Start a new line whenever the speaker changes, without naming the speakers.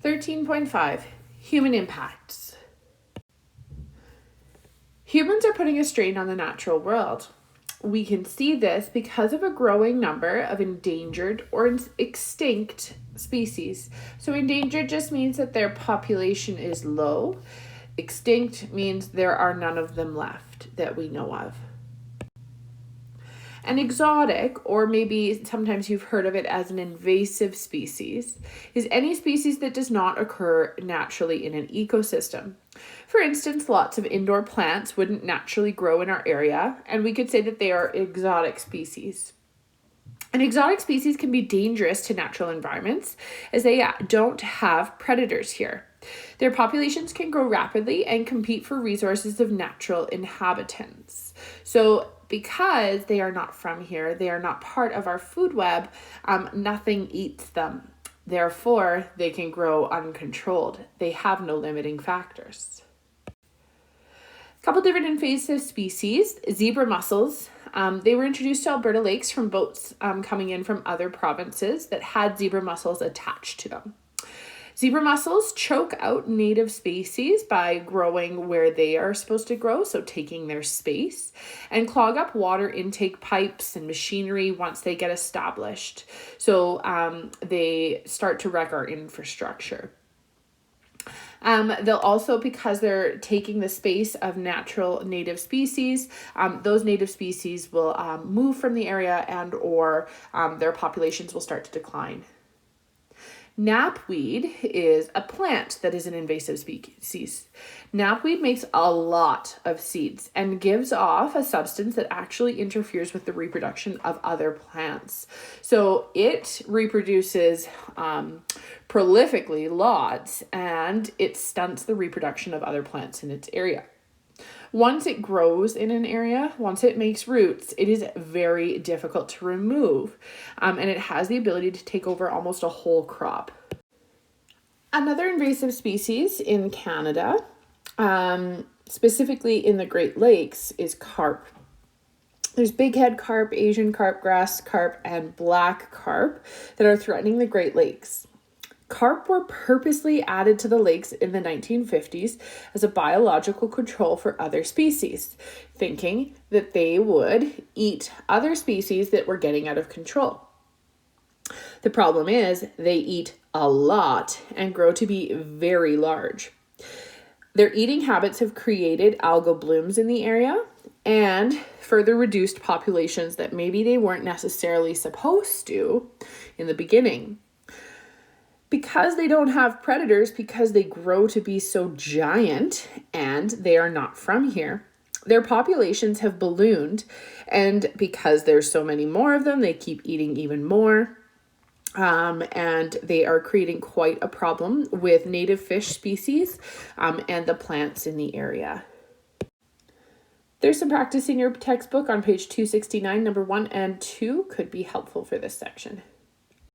13.5, human impacts. Humans are putting a strain on the natural world. We can see this because of a growing number of endangered or extinct species. So endangered just means that their population is low. Extinct means there are none of them left that we know of. An exotic, or maybe sometimes you've heard of it as an invasive species, is any species that does not occur naturally in an ecosystem. For instance, lots of indoor plants wouldn't naturally grow in our area, and we could say that they are exotic species. An exotic species can be dangerous to natural environments as they don't have predators here. Their populations can grow rapidly and compete for resources of natural inhabitants. So because they are not from here, they are not part of our food web, nothing eats them. Therefore, they can grow uncontrolled. They have no limiting factors. A couple different invasive species, zebra mussels. They were introduced to Alberta lakes from boats coming in from other provinces that had zebra mussels attached to them. Zebra mussels choke out native species by growing where they are supposed to grow, so taking their space, and clog up water intake pipes and machinery once they get established. So they start to wreck our infrastructure. They'll also, because they're taking the space of natural native species, those native species will move from the area and or their populations will start to decline. Knapweed is a plant that is an invasive species. Knapweed makes a lot of seeds and gives off a substance that actually interferes with the reproduction of other plants. So it reproduces prolifically lots, and it stunts the reproduction of other plants in its area. Once it grows in an area, once it makes roots, it is very difficult to remove, and it has the ability to take over almost a whole crop. Another invasive species in Canada, specifically in the Great Lakes, is carp. There's bighead carp, Asian carp, grass carp, and black carp that are threatening the Great Lakes. Carp were purposely added to the lakes in the 1950s as a biological control for other species, thinking that they would eat other species that were getting out of control. The problem is they eat a lot and grow to be very large. Their eating habits have created algal blooms in the area and further reduced populations that maybe they weren't necessarily supposed to in the beginning. Because they don't have predators, because they grow to be so giant and they are not from here, their populations have ballooned. And because there's so many more of them, they keep eating even more. And they are creating quite a problem with native fish species and the plants in the area. There's some practice in your textbook on page 269, number 1 and 2 could be helpful for this section.